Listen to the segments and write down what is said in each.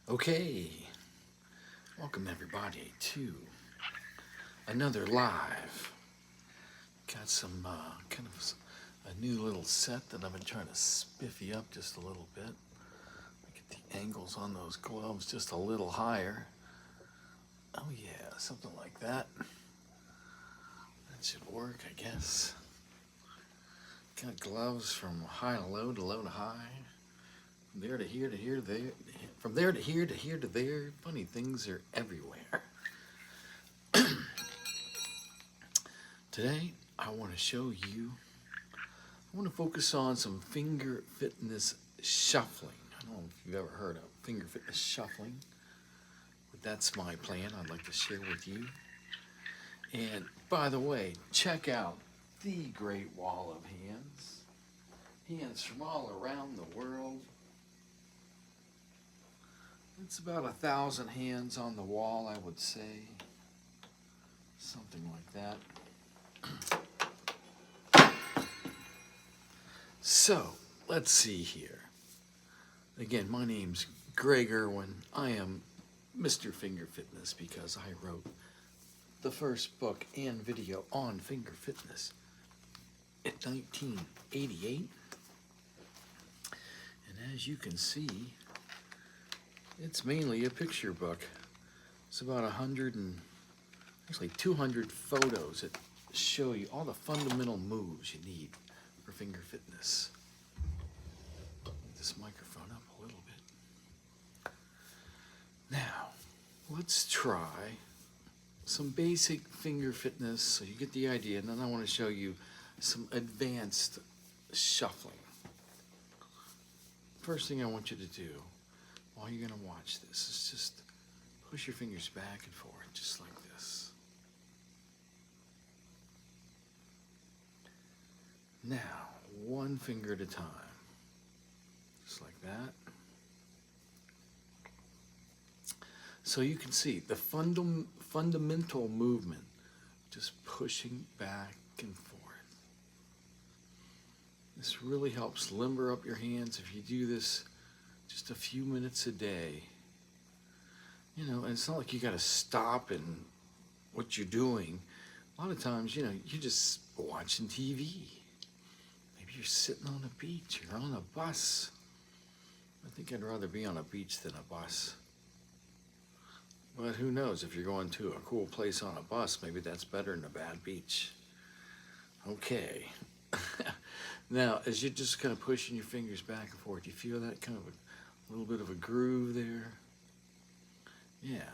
Okay, welcome everybody to another live. Got some kind of a new little set that I've been trying to spiffy up just a little bit. Get the angles on those gloves just a little higher. Oh yeah, something like that. That should work, I guess. Got gloves from high to low to high. From there to here to here, there. From there to here to there. Funny things are everywhere. Today, I want to show you, I want to focus on some finger fitness shuffling. I don't know if you've ever heard of finger fitness shuffling, but that's my plan I'd like to share with you. And by the way, check out the Great Wall of Hands. Hands from all around the world. It's about 1,000 hands on the wall, I would say. Something like that. So, let's see here. Again, my name's Greg Irwin. I am Mr. Finger Fitness because I wrote the first book and video on finger fitness in 1988. And as you can see, it's mainly a picture book. It's about 200 photos that show you all the fundamental moves you need for finger fitness. Move this microphone up a little bit. Now, let's try some basic finger fitness so you get the idea, and then I want to show you some advanced shuffling. First thing I want you to do while you're going to watch this is just push your fingers back and forth, just like this. Now, one finger at a time, just like that. So you can see the fundamental movement, just pushing back and forth. This really helps limber up your hands if you do this just a few minutes a day. You know, and it's not like you got to stop in what you're doing. A lot of times, you know, you're just watching TV. Maybe you're sitting on a beach or on a bus. I think I'd rather be on a beach than a bus. But who knows, if you're going to a cool place on a bus, maybe that's better than a bad beach. Okay. Now, as you're just kind of pushing your fingers back and forth, you feel that kind of a little bit of a groove there? Yeah.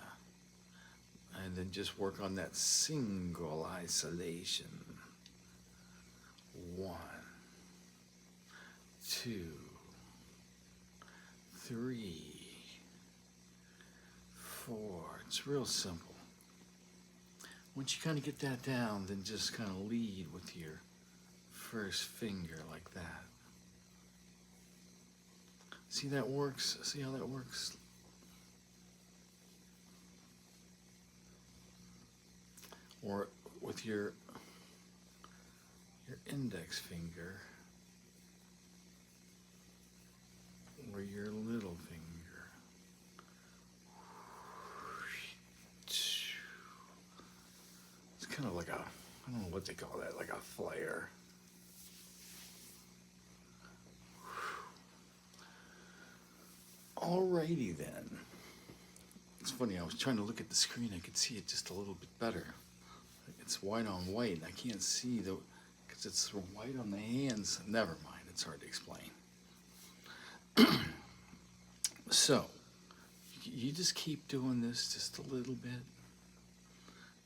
And then just work on that single isolation. 1, 2, 3, 4. It's real simple. Once you kind of get that down, then just kind of lead with your first finger like that. See that works? See how that works? Or with your index finger or your little finger. It's kind of like I don't know what they call that, like a flare. Alrighty then. It's funny, I was trying to look at the screen, I could see it just a little bit better. It's white on white, I can't see because it's white on the hands. Never mind, it's hard to explain. So, you just keep doing this just a little bit.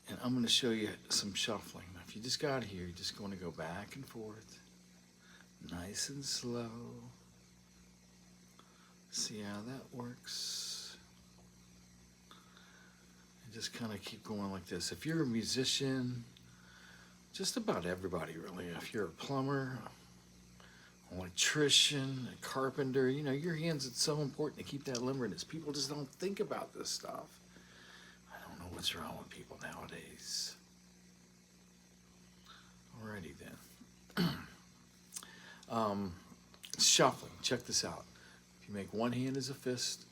And I'm going to show you some shuffling. Now, if you just got here, you're just going to go back and forth. Nice and slow. See how that works. And just kind of keep going like this. If you're a musician, just about everybody really. If you're a plumber, electrician, a carpenter, you know, your hands, it's so important to keep that limberness. People just don't think about this stuff. I don't know what's wrong with people nowadays. Alrighty then. Shuffling, check this out. If you make one hand as a fist,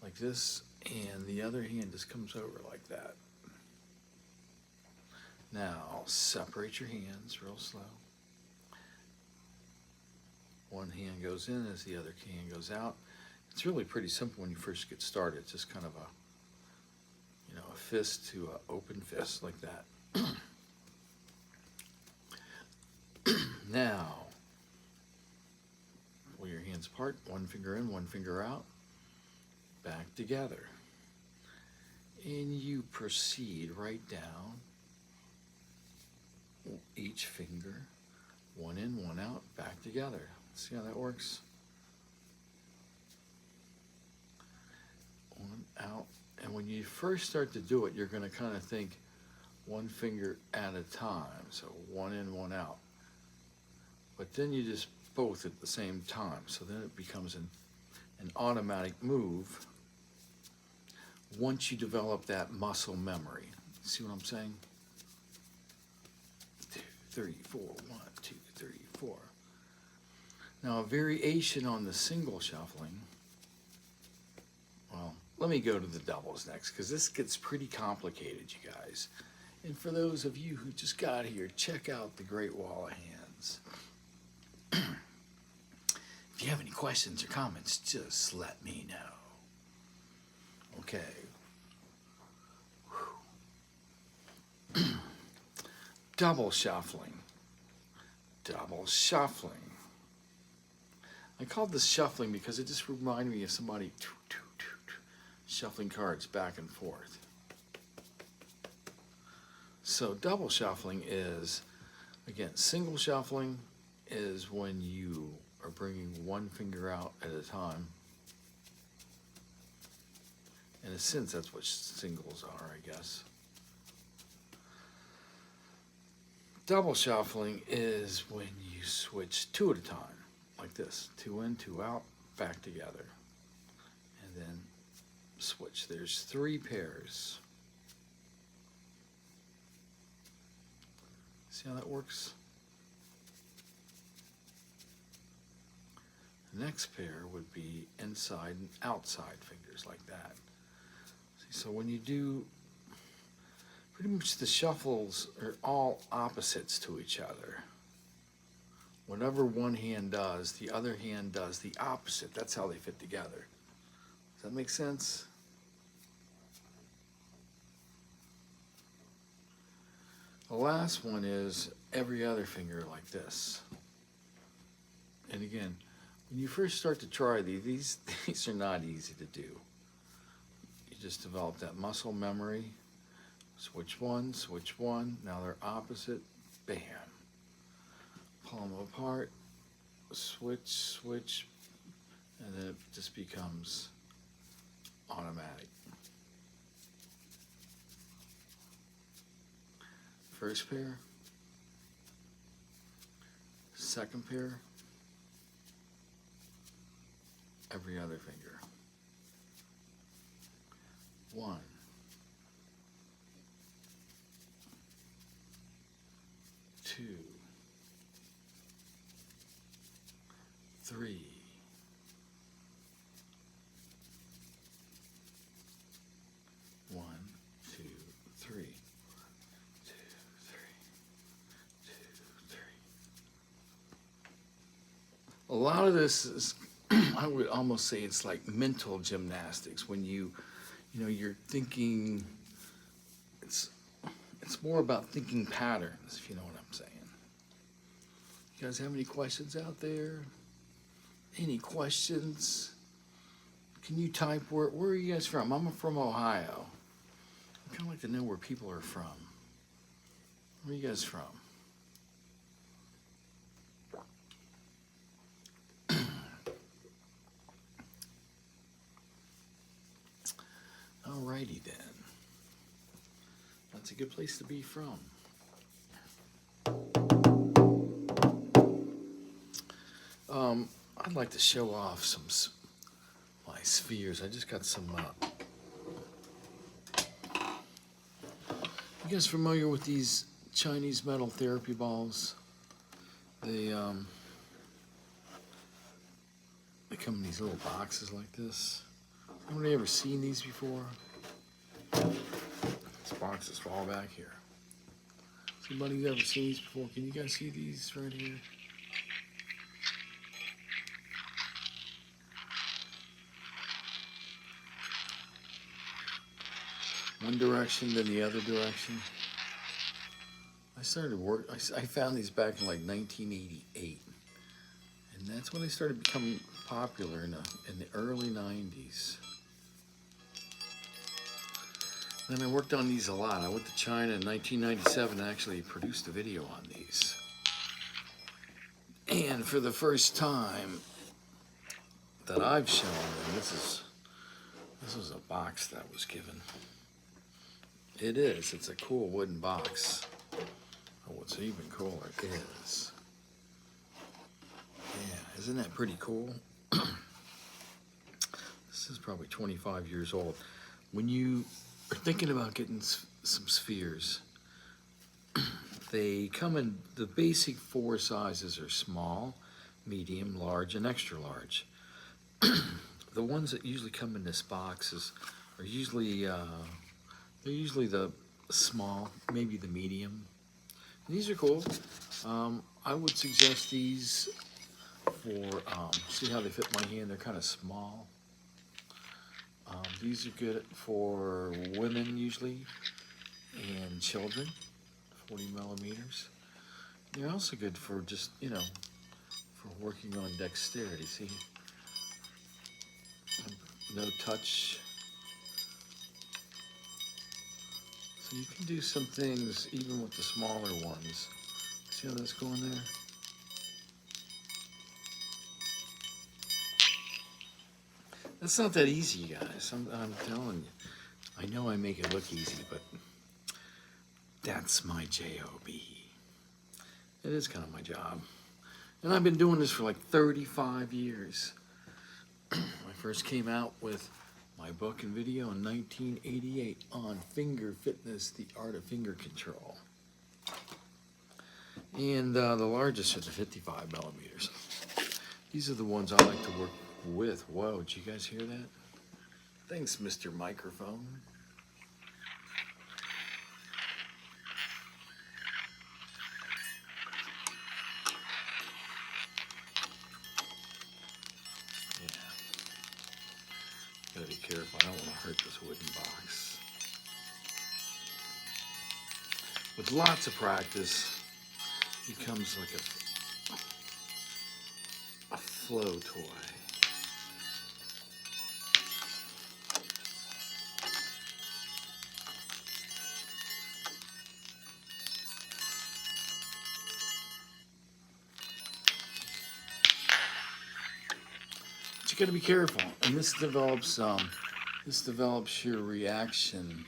like this, and the other hand just comes over like that. Now, separate your hands real slow. One hand goes in as the other hand goes out. It's really pretty simple when you first get started. It's just kind of a fist to an open fist like that. Now, pull your hands apart, one finger in, one finger out, back together. And you proceed right down each finger, one in, one out, back together. See how that works? One out. And when you first start to do it, you're going to kind of think one finger at a time. So one in, one out. But then you just both at the same time. So then it becomes an automatic move once you develop that muscle memory. See what I'm saying? 2, 3, 4, 1, 2, 3, 4. Now a variation on the single shuffling. Well, let me go to the doubles next, because this gets pretty complicated, you guys. And for those of you who just got here, check out the Great Wall of Hands. If you have any questions or comments, just let me know. Okay. Double shuffling. Double shuffling. I called this shuffling because it just reminded me of somebody shuffling cards back and forth. So double shuffling is, again, single shuffling is when you are bringing one finger out at a time. In a sense, that's what singles are, I guess. Double shuffling is when you switch two at a time, like this. 2 in, 2 out, back together. And then switch. There's 3 pairs. See how that works? The next pair would be inside and outside fingers like that. See, so when you do, pretty much the shuffles are all opposites to each other. Whatever one hand does, the other hand does the opposite. That's how they fit together. Does that make sense? The last one is every other finger like this. And again, when you first start to try these are not easy to do. You just develop that muscle memory. Switch one, now they're opposite, bam. Pull them apart, switch, and then it just becomes automatic. First pair, second pair, every other finger. 1, 2, 3, 1, 2, 3, 2, 3, 2, 3. A lot of this is, I would almost say it's like mental gymnastics. When you're thinking, it's more about thinking patterns, if you know what I'm saying. You guys have any questions out there? Any questions? Can you type where are you guys from? I'm from Ohio. I kind of like to know where people are from. Where are you guys from? Alrighty then. That's a good place to be from. I'd like to show off my spheres. I just got some. You guys familiar with these Chinese metal therapy balls? They come in these little boxes like this. Nobody ever seen these before? These boxes fall back here. Somebody's ever seen these before? Can you guys see these right here? One direction, then the other direction. I started work. I found these back in like 1988, and that's when they started becoming popular in the early 90s. Then I worked on these a lot. I went to China in 1997 and actually produced a video on these. And for the first time that I've shown them, this was a box that was given. It is. It's a cool wooden box. Oh, what's even cooler is, yeah, isn't that pretty cool? This is probably 25 years old. When you are thinking about getting some spheres, they come in, the basic 4 sizes are small, medium, large, and extra large. The ones that usually come in this box are usually, they're usually the small, maybe the medium. And these are cool. I would suggest these for, see how they fit my hand? They're kind of small. These are good for women usually and children, 40 millimeters. They're also good for just, for working on dexterity. See, no touch. So you can do some things even with the smaller ones. See how that's going there? That's not that easy, guys. I'm telling you. I know I make it look easy, but that's my job. It is kind of my job. And I've been doing this for like 35 years. I first came out with my book and video in 1988 on finger fitness, the art of finger control. And the largest are the 55 millimeters. These are the ones I like to work with. Whoa, did you guys hear that? Thanks, Mr. Microphone. Yeah. Gotta be careful. I don't want to hurt this wooden box. With lots of practice, it becomes like a flow toy. But you got to be careful, and this develops your reaction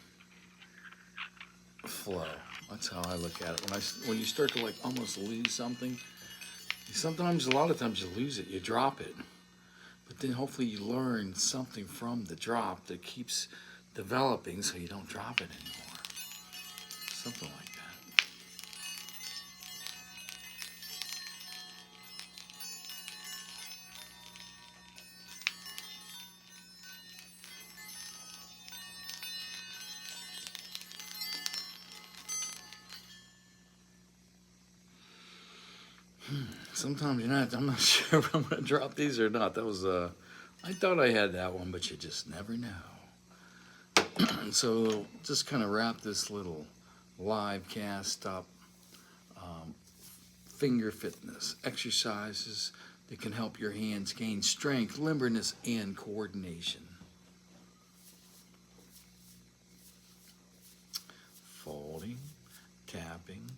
flow. That's how I look at it. When you start to like almost lose something, a lot of times you lose it, you drop it, but then hopefully you learn something from the drop that keeps developing, so you don't drop it anymore. Something like that. Sometimes I'm not sure if I'm going to drop these or not. That was, I thought I had that one, but you just never know. So just kind of wrap this little live cast up. Finger fitness exercises that can help your hands gain strength, limberness, and coordination. Folding, tapping,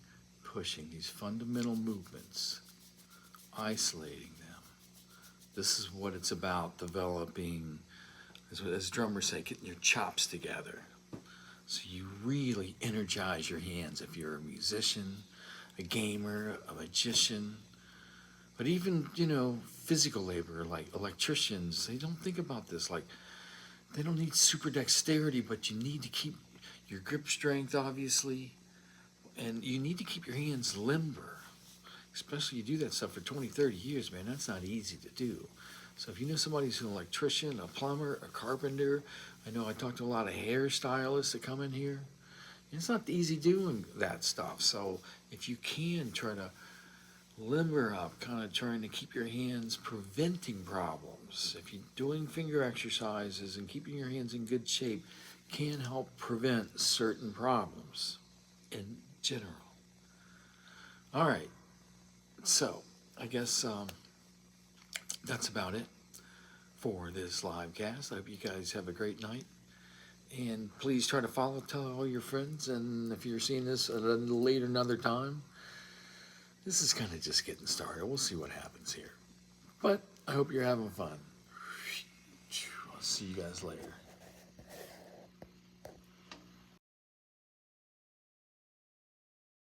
pushing, these fundamental movements, isolating them. This is what it's about, developing, as drummers say, getting your chops together. So you really energize your hands if you're a musician, a gamer, a magician, but even, physical labor like electricians, they don't think about this. Like, they don't need super dexterity, but you need to keep your grip strength, obviously, and you need to keep your hands limber. Especially you do that stuff for 20, 30 years, man, that's not easy to do. So if you know somebody who's an electrician, a plumber, a carpenter, I know I talked to a lot of hairstylists that come in here. It's not easy doing that stuff. So if you can try to limber up, kind of trying to keep your hands preventing problems. If you're doing finger exercises and keeping your hands in good shape can help prevent certain problems in general. All right, so I guess that's about it for this live cast. I hope you guys have a great night. And please try to tell all your friends. And if you're seeing this at a later another time, this is kind of just getting started. We'll see what happens here. But I hope you're having fun. I'll see you guys later.